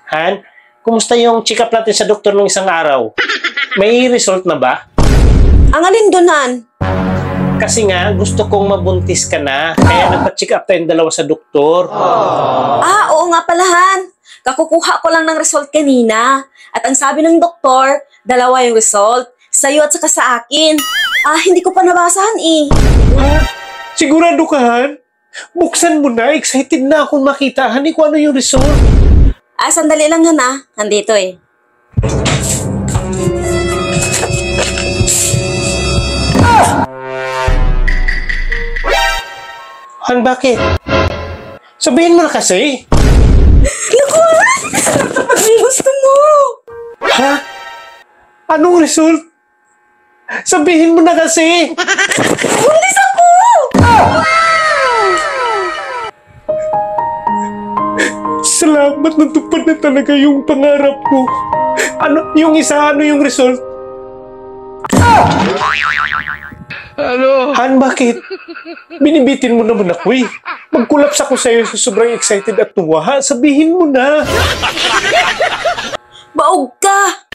Han, kumusta yung check-up natin sa doktor nung isang araw? May result na ba? Ang alin doon, Han? Kasi nga, gusto kong mabuntis ka na. Kaya nagpa-check up tayong dalawa sa doktor. Oo nga pala, Han. Kakukuha ko lang ng result kanina. At ang sabi ng doktor, 2 yung result. Sa'yo at saka sa akin. Hindi ko pa nabasahan eh. Ha? Sigurado ka, Han? Buksan mo na. Excited na akong makita. Han, kung ano yung result. Sandali lang, Han. Nandito eh. Han, bakit? Sabihin mo na kasi. Naku, Han! Dapat yung gusto mo. Ha? Anong result? Sabihin mo na kasi. Buntis ako! Salamat, natupad na talaga yung pangarap ko. Ano yung result? Han, bakit? Binibitin mo naman ako eh. Magkulaps ako sa'yo sa sobrang excited at tuwa. Ha? Sabihin mo na. Baog ka!